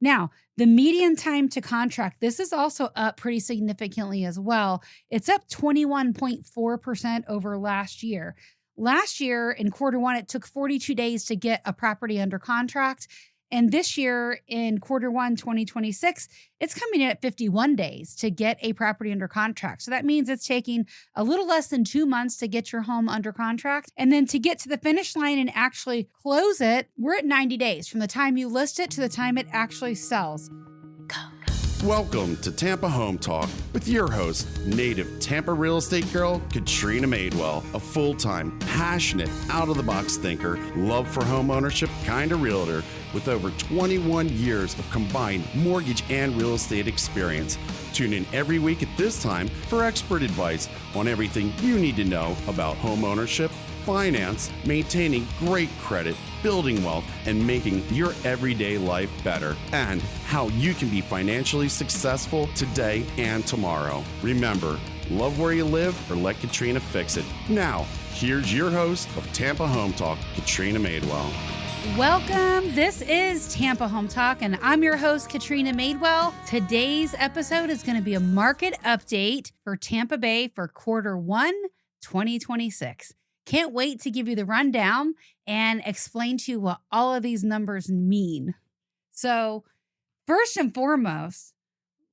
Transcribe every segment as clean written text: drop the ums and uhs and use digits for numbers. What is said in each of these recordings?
Now, the median time to contract, this is also up pretty significantly as well. It's up 21.4% over last year. Last year in quarter one, it took 42 days to get a property under contract. And this year in quarter one, 2026, it's coming in at 51 days to get a property under contract. So that means it's taking a little less than 2 months to get your home under contract. And then to get to the finish line and actually close it, we're at 90 days from the time you list it to the time it actually sells. Welcome to Tampa Home Talk with your host, native Tampa real estate girl, Katrina Madewell, a full-time, passionate, out-of-the-box thinker, love for home ownership kind of realtor with over 21 years of combined mortgage and real estate experience. Tune in every week at this time for expert advice on everything you need to know about home ownership, finance, maintaining great credit, building wealth, and making your everyday life better, and how you can be financially successful today and tomorrow. Remember, love where you live or let Katrina fix it. Now, here's your host of Tampa Home Talk, Katrina Madewell. Welcome. This is Tampa Home Talk, and I'm your host, Katrina Madewell. Today's episode is going to be a market update for Tampa Bay for quarter one, 2026. Can't wait to give you the rundown and explain to you what all of these numbers mean. So first and foremost,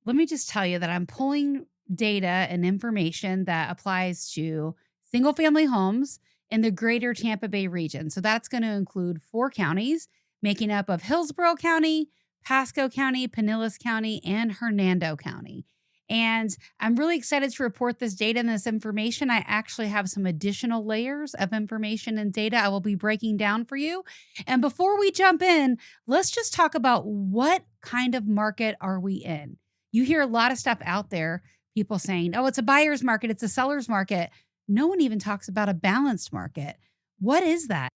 let me just tell you that I'm pulling data and information that applies to single-family homes in the greater Tampa Bay region. So that's going to include 4 counties making up of Hillsborough County, Pasco County, Pinellas County, and Hernando County. And I'm really excited to report this data and this information. I actually have some additional layers of information and data I will be breaking down for you. And before we jump in, let's just talk about what kind of market are we in. You hear a lot of stuff out there, people saying, oh, it's a buyer's market, it's a seller's market. No one even talks about a balanced market. What is that?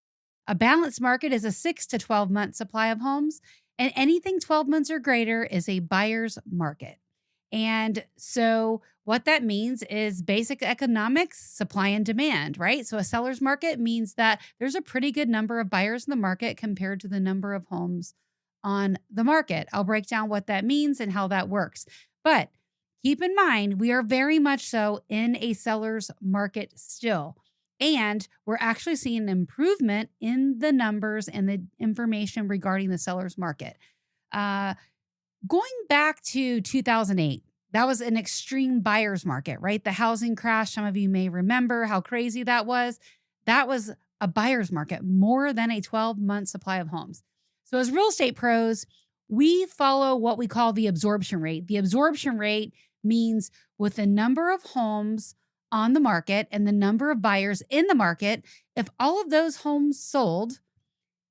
A balanced market is a 6 to 12 month supply of homes, and anything 12 months or greater is a buyer's market. And so what that means is basic economics, supply and demand, right? So a seller's market means that there's a pretty good number of buyers in the market compared to the number of homes on the market. I'll break down what that means and how that works. But keep in mind, we are very much so in a seller's market still. And we're actually seeing an improvement in the numbers and the information regarding the seller's market. Going back to 2008, that was an extreme buyer's market, right? The housing crash, some of you may remember how crazy that was. That was a buyer's market, more than a 12-month supply of homes. So as real estate pros, we follow what we call the absorption rate. The absorption rate means with the number of homes on the market and the number of buyers in the market, if all of those homes sold,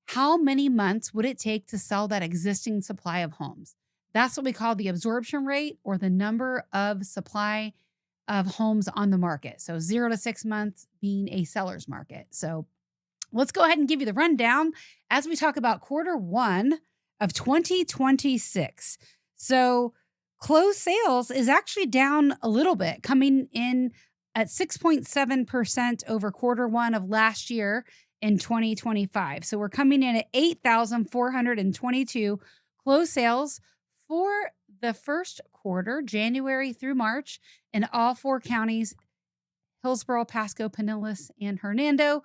how many months would it take to sell that existing supply of homes? That's what we call the absorption rate, or the number of supply of homes on the market. So 0 to 6 months being a seller's market. So let's go ahead and give you the rundown as we talk about quarter one of 2026. So closed sales is actually down a little bit, coming in at 6.7% over quarter one of last year in 2025. So we're coming in at 8,422 closed sales for the first quarter, January through March, in all 4 counties, Hillsborough, Pasco, Pinellas, and Hernando,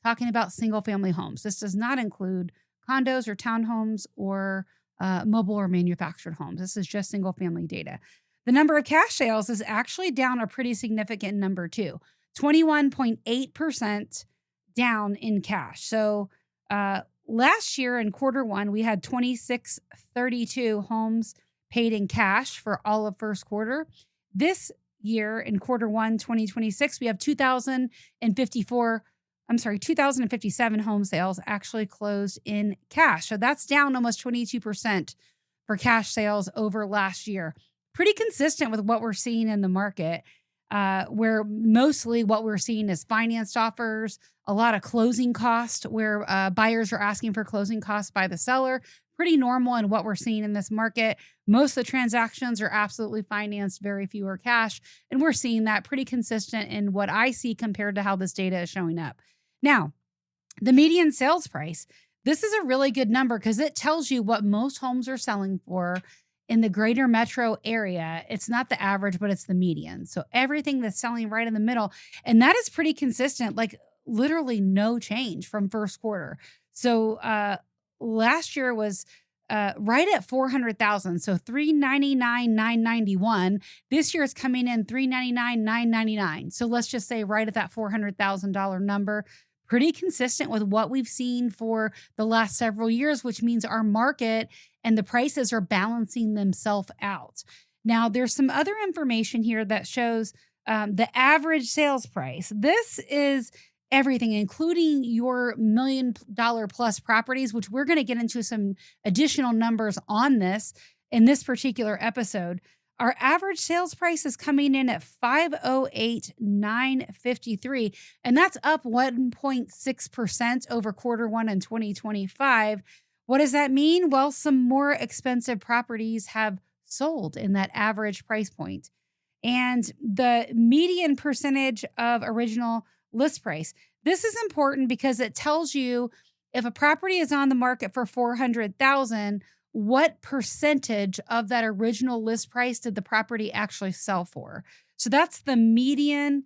talking about single-family homes. This does not include condos or townhomes or mobile or manufactured homes. This is just single-family data. The number of cash sales is actually down a pretty significant number too, 21.8% down in cash. So last year in quarter one, we had 2,632 homes paid in cash for all of first quarter. This year in quarter one, 2026, we have 2,057 home sales actually closed in cash. So that's down almost 22% for cash sales over last year. Pretty consistent with what we're seeing in the market, where mostly what we're seeing is financed offers, a lot of closing costs where buyers are asking for closing costs by the seller. Pretty normal in what we're seeing in this market. Most of the transactions are absolutely financed, very few are cash. And we're seeing that pretty consistent in what I see compared to how this data is showing up. Now, the median sales price. this is a really good number because it tells you what most homes are selling for in the greater metro area. It's not the average, but it's the median. So everything that's selling right in the middle. And that is pretty consistent, like literally no change from first quarter. So last year was right at 400,000. So 399,991. This year it's coming in 399,999. So let's just say right at that $400,000 number. Pretty consistent with what we've seen for the last several years, which means our market and the prices are balancing themselves out. Now, there's some other information here that shows the average sales price. This is everything, including your $1 million plus properties, which we're going to get into some additional numbers on this in this particular episode. Our average sales price is coming in at $508,953, and that's up 1.6% over quarter one in 2025. What does that mean? Well, some more expensive properties have sold in that average price point. And the median percentage of original list price. This is important because it tells you if a property is on the market for $400,000, what percentage of that original list price did the property actually sell for? So that's the median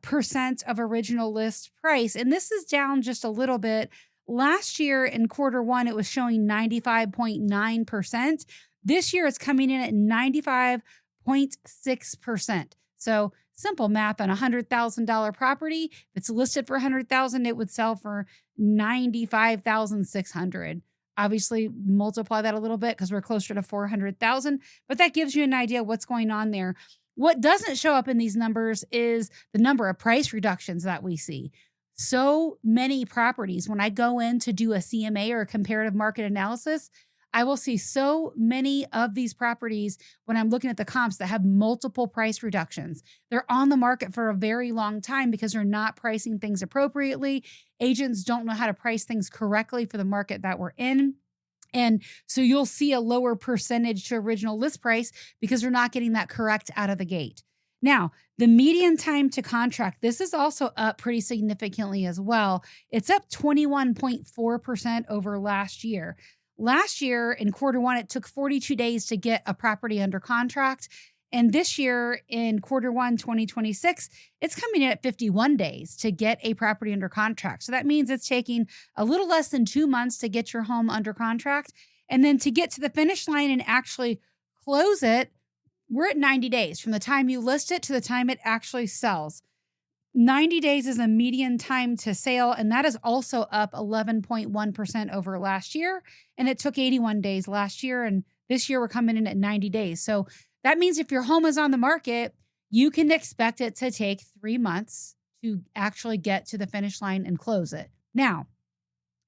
percent of original list price. And this is down just a little bit. Last year in quarter one, it was showing 95.9%. This year it's coming in at 95.6%. So simple math on a $100,000 property. If it's listed for $100,000, it would sell for $95,600. Obviously, multiply that a little bit because we're closer to 400,000, but that gives you an idea of what's going on there. What doesn't show up in these numbers is the number of price reductions that we see. So many properties, when I go in to do a CMA or a comparative market analysis, I will see so many of these properties when I'm looking at the comps that have multiple price reductions. They're on the market for a very long time because they're not pricing things appropriately. Agents don't know how to price things correctly for the market that we're in. And so you'll see a lower percentage to original list price because they're not getting that correct out of the gate. Now, the median time to contract, this is also up pretty significantly as well. It's up 21.4% over last year. Last year in quarter one, it took 42 days to get a property under contract. And this year in quarter one, 2026, it's coming in at 51 days to get a property under contract. So that means it's taking a little less than 2 months to get your home under contract. And then to get to the finish line and actually close it, we're at 90 days from the time you list it to the time it actually sells. 90 days is a median time to sale, and that is also up 11.1% over last year. And it took 81 days last year, and this year we're coming in at 90 days. So that means if your home is on the market, you can expect it to take 3 months to actually get to the finish line and close it. Now,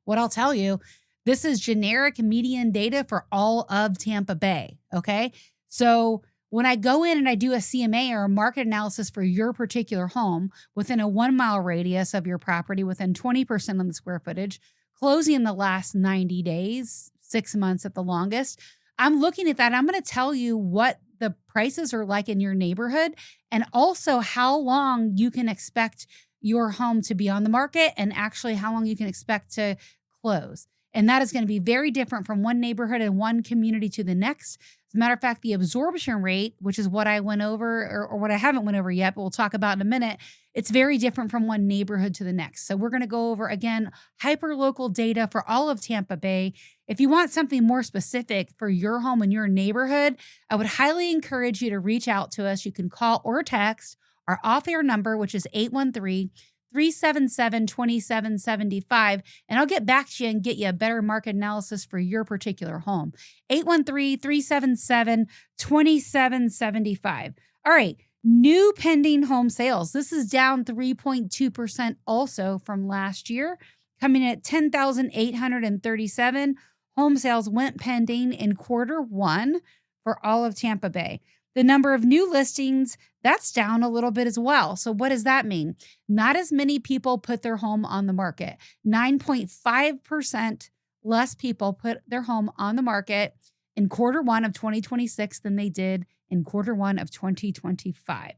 what I'll tell you, this is generic median data for all of Tampa Bay, okay? So when I go in and I do a CMA or a market analysis for your particular home within a 1 mile radius of your property, within 20% of the square footage, closing in the last 90 days, 6 months at the longest, I'm looking at that. I'm going to tell you what the prices are like in your neighborhood and also how long you can expect your home to be on the market and actually how long you can expect to close. And that is going to be very different from one neighborhood and one community to the next. As a matter of fact, the absorption rate, which is what I went over or what I haven't went over yet, but we'll talk about in a minute, it's very different from one neighborhood to the next. So we're going to go over, again, hyperlocal data for all of Tampa Bay. If you want something more specific for your home and your neighborhood, I would highly encourage you to reach out to us. You can call or text our off-air number, which is 813-377-2775, and I'll get back to you and get you a better market analysis for your particular home. 813-377-2775. All right, new pending home sales. This is down 3.2% also from last year, coming in at 10,837 home sales went pending in quarter one for all of Tampa Bay. The number of new listings, that's down a little bit as well. So what does that mean? Not as many people put their home on the market. 9.5% less people put their home on the market in quarter one of 2026 than they did in quarter one of 2025.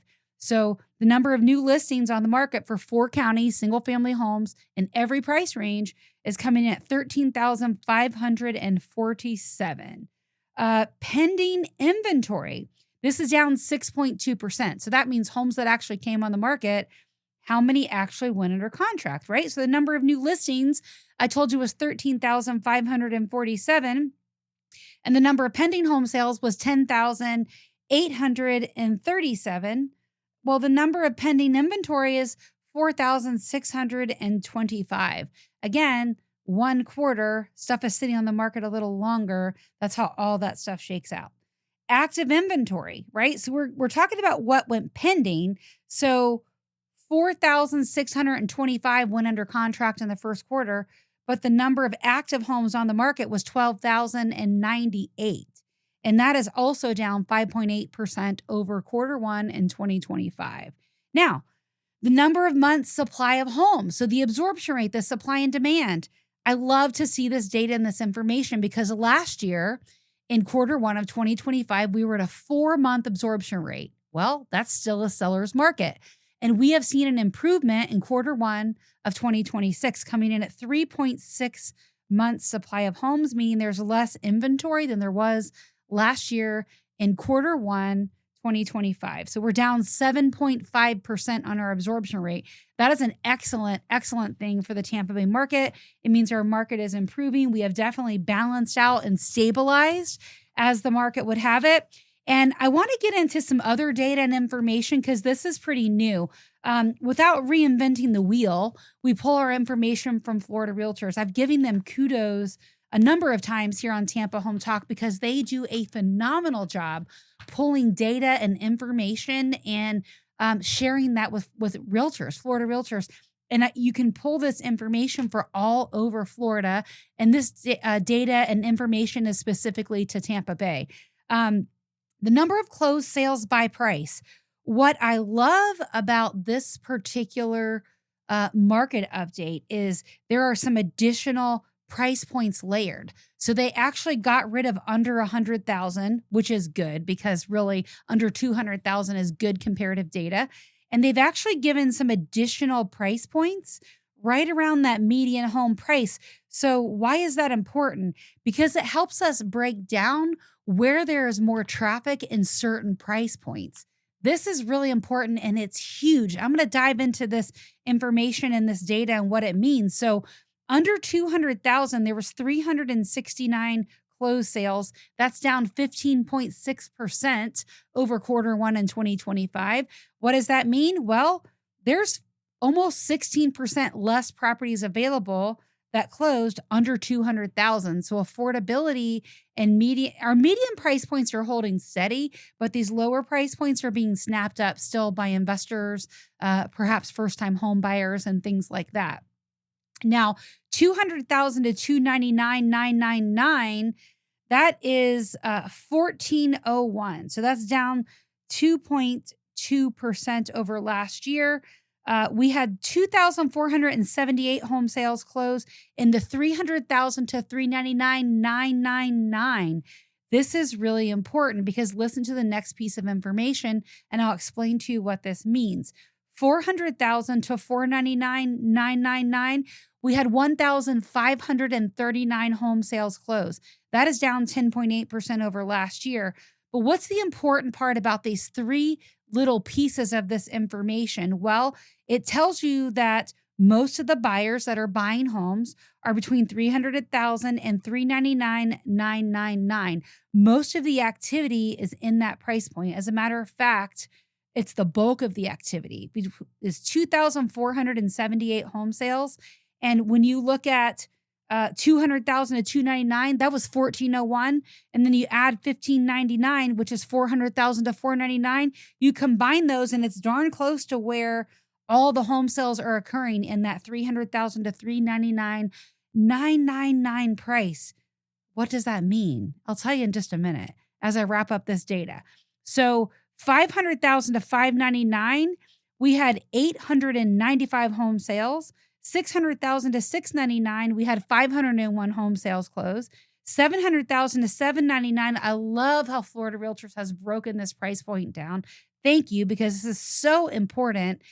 So the number of new listings on the market for 4 counties, single-family homes in every price range is coming in at 13,547. Pending inventory. This is down 6.2%. So that means homes that actually came on the market, how many actually went under contract, right? So the number of new listings I told you was 13,547. And the number of pending home sales was 10,837. Well, the number of pending inventory is 4,625. Again, 1 quarter, stuff is sitting on the market a little longer. That's how all that stuff shakes out. Active inventory, right? So we're talking about what went pending. So 4,625 went under contract in the first quarter, but the number of active homes on the market was 12,098. And that is also down 5.8% over quarter one in 2025. Now, the number of months supply of homes. So the absorption rate, the supply and demand. I love to see this data and this information because last year in quarter one of 2025, we were at a 4-month absorption rate. Well, that's still a seller's market. And we have seen an improvement in quarter one of 2026 coming in at 3.6 months supply of homes, meaning there's less inventory than there was last year in quarter one, 2025. So we're down 7.5% on our absorption rate. That is an excellent, excellent thing for the Tampa Bay market. It means our market is improving. We have definitely balanced out and stabilized as the market would have it. And I want to get into some other data and information because this is pretty new. Without reinventing the wheel, we pull our information from Florida Realtors. I've given them kudos a number of times here on Tampa Home Talk because they do a phenomenal job pulling data and information and sharing that with realtors, Florida Realtors. And you can pull this information for all over Florida. And this data and information is specifically to Tampa Bay. The number of closed sales by price. What I love about this particular market update is there are some additional price points layered. So they actually got rid of under 100,000, which is good because really under 200,000 is good comparative data. And they've actually given some additional price points right around that median home price. So why is that important? Because it helps us break down where there is more traffic in certain price points. This is really important and it's huge. I'm going to dive into this information and this data and what it means. So under 200,000, there was 369 closed sales. That's down 15.6% over quarter one in 2025. What does that mean? Well, there's almost 16% less properties available that closed under 200,000. So affordability and our median price points are holding steady, but these lower price points are being snapped up still by investors, perhaps first-time home buyers and things like that. Now, 200,000 to 299,999, that is 1401. So that's down 2.2% over last year. We had 2,478 home sales close in the 300,000 to 399,999. This is really important because listen to the next piece of information and I'll explain to you what this means. 400,000 to 499,999. We had 1,539 home sales close. That is down 10.8% over last year. But what's the important part about these three little pieces of this information? Well, it tells you that most of the buyers that are buying homes are between 300,000 and 399,999. Most of the activity is in that price point. As a matter of fact, it's the bulk of the activity. It's 2,478 home sales. And when you look at 200,000 to 299, that was 1,401. And then you add 1,599, which is 400,000 to 499. You combine those and it's darn close to where all the home sales are occurring in that 300,000 to 399,999 price. What does that mean? I'll tell you in just a minute as I wrap up this data. So 500,000 to 599, we had 895 home sales. 600,000 to 699, we had 501 home sales close. 700,000 to 799. I love how Florida Realtors has broken this price point down. thank you, because this is so important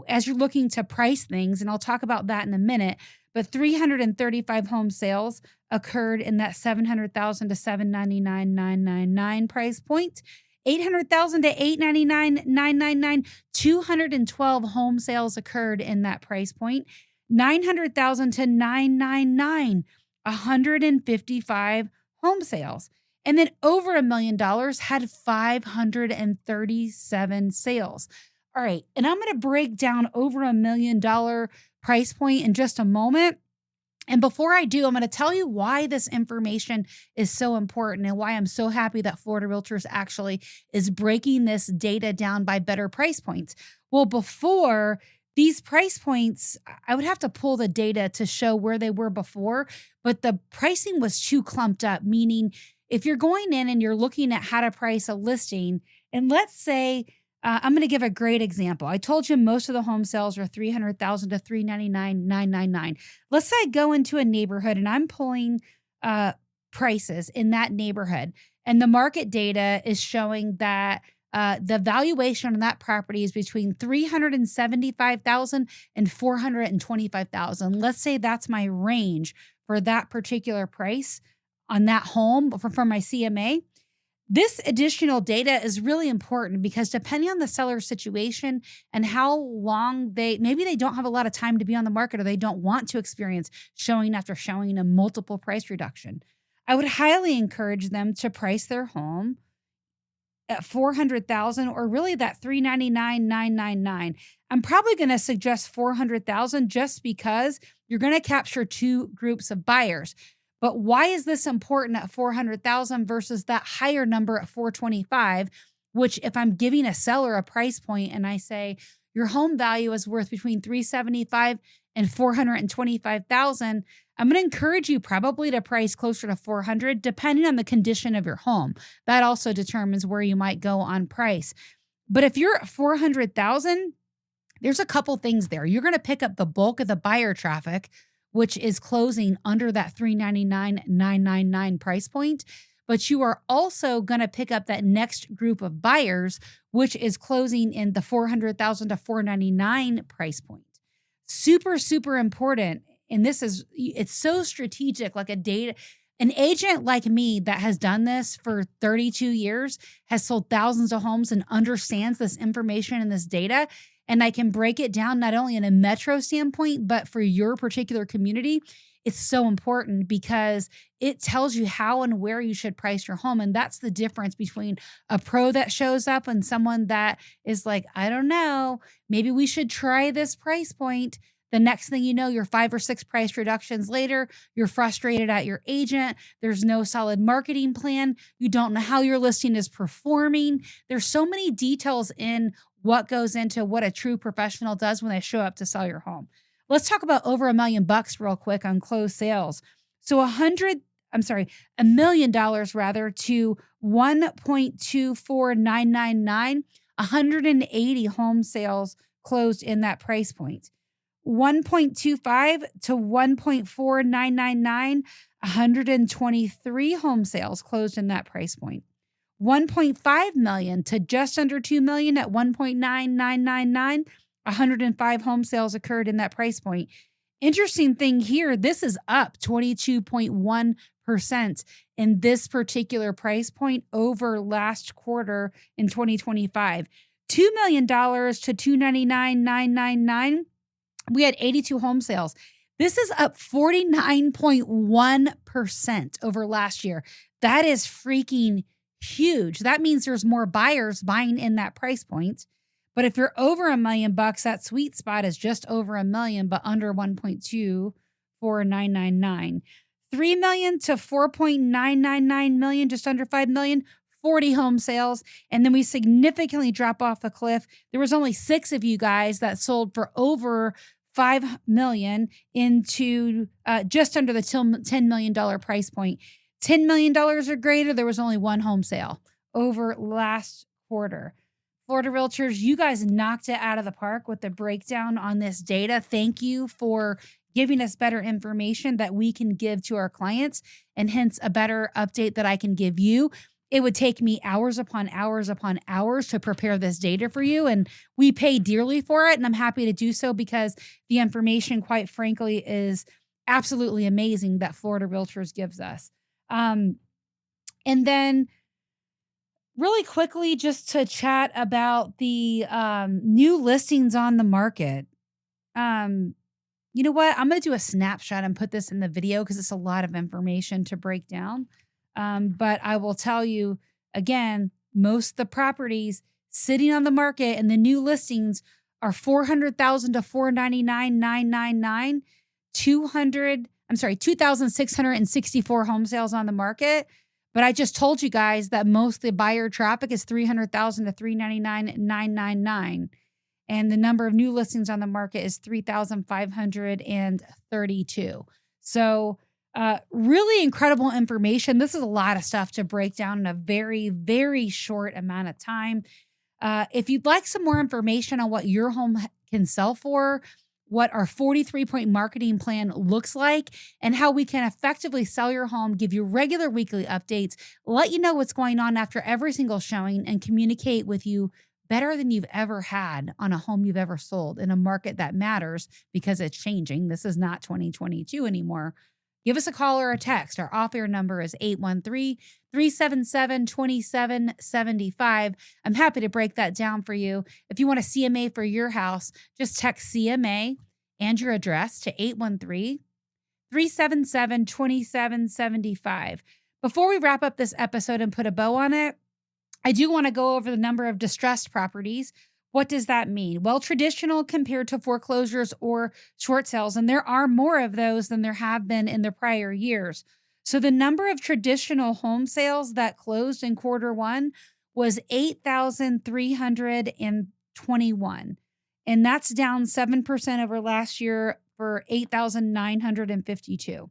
as you're looking to price things. And I'll talk about that in a minute. But 335 home sales occurred in that 700,000 to 799,999 price point. 800,000 to 899,999. 212 home sales occurred in that price point. 900,000 to 999. 155 home sales. And then over $1 million had 537 sales. All right. And I'm going to break down over $1 million price point in just a moment. And before I do, I'm going to tell you why this information is so important and why I'm so happy that Florida Realtors actually is breaking this data down by better price points. Well, before these price points, I would have to pull the data to show where they were before, but the pricing was too clumped up, meaning if you're going in and you're looking at how to price a listing, and let's say, I'm going to give a great example. I told you most of the home sales are 300,000 to 399,999. Let's say I go into a neighborhood and I'm pulling prices in that neighborhood, and the market data is showing that the valuation on that property is between $375,000 and $425,000. Let's say that's my range for that particular price on that home for my CMA. This additional data is really important because depending on the seller's situation and how long maybe they don't have a lot of time to be on the market, or they don't want to experience showing after showing a multiple price reduction, I would highly encourage them to price their home at $400,000, or really that $399,999. I'm probably going to suggest $400,000 just because you're going to capture two groups of buyers. But why is this important at $400,000 versus that higher number at $425,000, which if I'm giving a seller a price point and I say your home value is worth between $375,000 and $425,000, I'm going to encourage you probably to price closer to $400,000 depending on the condition of your home. That also determines where you might go on price. But if you're at $400,000, there's a couple things there. You're going to pick up the bulk of the buyer traffic, which is closing under that $399,999 price point. But you are also going to pick up that next group of buyers, which is closing in the $400,000 to $499,000 price point. Super, super important. And it's so strategic, like an agent like me that has done this for 32 years, has sold thousands of homes and understands this information and this data. And I can break it down not only in a metro standpoint, but for your particular community. It's so important because it tells you how and where you should price your home. And that's the difference between a pro that shows up and someone that is like, I don't know, maybe we should try this price point. The next thing you know, you're 5 or 6 price reductions later, you're frustrated at your agent. There's no solid marketing plan. You don't know how your listing is performing. There's so many details in what goes into what a true professional does when they show up to sell your home. Let's talk about over $1 million real quick on closed sales. So $1 million rather to 1.24999, 180 home sales closed in that price point. 1.25 to 1.4999, 123 home sales closed in that price point. 1.5 million to just under 2 million at 1.9999, 105 home sales occurred in that price point. Interesting thing here, this is up 22.1% in this particular price point over last quarter in 2025. $2 million to $299,999. We had 82 home sales. This is up 49.1% over last year. That is freaking huge. That means there's more buyers buying in that price point. But if you're over $1 million, that sweet spot is just over $1 million, but under 1.24999. 3 million to 4.999 million, just under 5 million, 40 home sales. And then we significantly drop off the cliff. There was only 6 of you guys that sold for over $5 million into just under the $10 million price point. $10 million or greater, there was only 1 home sale over last quarter. Florida Realtors, you guys knocked it out of the park with the breakdown on this data. Thank you for giving us better information that we can give to our clients, and hence a better update that I can give you. it would take me hours upon hours upon hours to prepare this data for you. And we pay dearly for it. And I'm happy to do so because the information, quite frankly, is absolutely amazing that Florida Realtors gives us. And then really quickly, just to chat about the new listings on the market. You know what? I'm going to do a snapshot and put this in the video because it's a lot of information to break down. But I will tell you again, most of the properties sitting on the market and the new listings are $400,000 to $499,999, 2,664 home sales on the market. But I just told you guys that most of the buyer traffic is $300,000 to $399,999. And the number of new listings on the market is 3,532. So really incredible information. This is a lot of stuff to break down in a very, very short amount of time. If you'd like some more information on what your home can sell for, what our 43-point marketing plan looks like, and how we can effectively sell your home, give you regular weekly updates, let you know what's going on after every single showing, and communicate with you better than you've ever had on a home you've ever sold in a market that matters because it's changing. This is not 2022 anymore. Give us a call or a text. Our off-air number is 813-377-2775. I'm happy to break that down for you. If you want a CMA for your house, just text CMA and your address to 813-377-2775. Before we wrap up this episode and put a bow on it, I do want to go over the number of distressed properties. What does that mean? Well, traditional compared to foreclosures or short sales, and there are more of those than there have been in the prior years. So the number of traditional home sales that closed in quarter one was 8,321, and that's down 7% over last year for 8,952.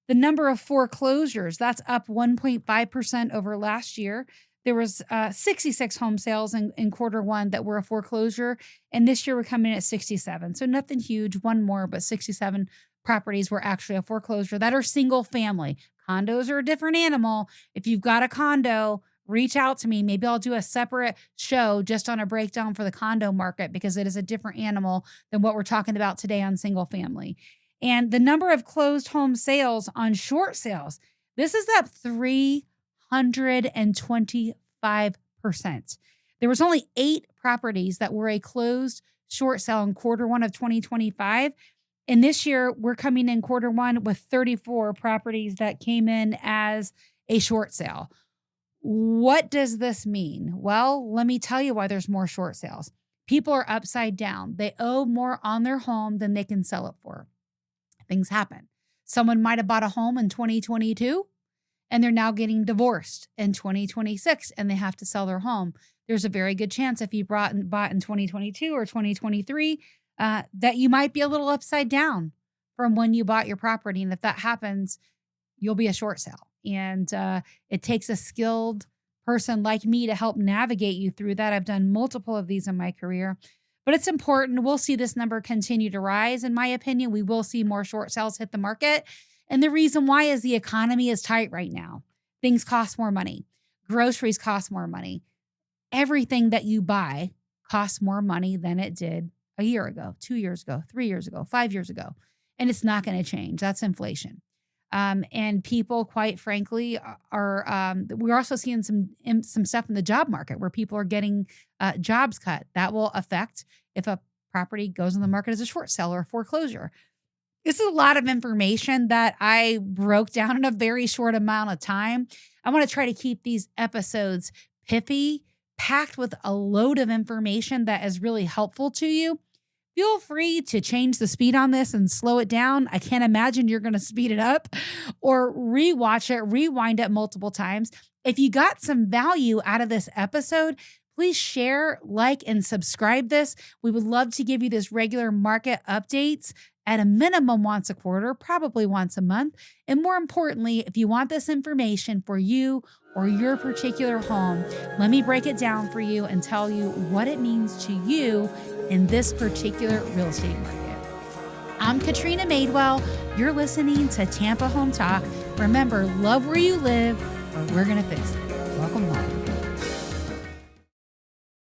The number of foreclosures, that's up 1.5% over last year. There was 66 home sales in quarter one that were a foreclosure, and this year we're coming in at 67. So nothing huge, one more, but 67 properties were actually a foreclosure that are single family. Condos are a different animal. If you've got a condo, reach out to me. Maybe I'll do a separate show just on a breakdown for the condo market because it is a different animal than what we're talking about today on single family. And the number of closed home sales on short sales, this is up 325%. There was only 8 properties that were a closed short sale in quarter one of 2025. And this year we're coming in quarter one with 34 properties that came in as a short sale. What does this mean? Well, let me tell you why there's more short sales. People are upside down. They owe more on their home than they can sell it for. Things happen. Someone might have bought a home in 2022 and they're now getting divorced in 2026 and they have to sell their home. There's a very good chance if you bought in 2022 or 2023 that you might be a little upside down from when you bought your property. And if that happens, you'll be a short sale. And it takes a skilled person like me to help navigate you through that. I've done multiple of these in my career, but it's important. We'll see this number continue to rise. In my opinion, we will see more short sales hit the market. And the reason why is the economy is tight right now. Things cost more money. Groceries cost more money. Everything that you buy costs more money than it did a year ago, 2 years ago, 3 years ago, 5 years ago. And it's not going to change. That's inflation. And people, quite frankly, are we're also seeing some stuff in the job market where people are getting jobs cut. That will affect if a property goes on the market as a short sale or a foreclosure. This is a lot of information that I broke down in a very short amount of time. I want to try to keep these episodes pithy, packed with a load of information that is really helpful to you. Feel free to change the speed on this and slow it down. I can't imagine you're going to speed it up or rewatch it, rewind it multiple times. If you got some value out of this episode, please share, like, and subscribe this. We would love to give you this regular market updates at a minimum once a quarter, probably once a month. And more importantly, if you want this information for you or your particular home, let me break it down for you and tell you what it means to you in this particular real estate market. I'm Katrina Madewell. You're listening to Tampa Home Talk. Remember, love where you live, or we're going to fix it. Welcome home.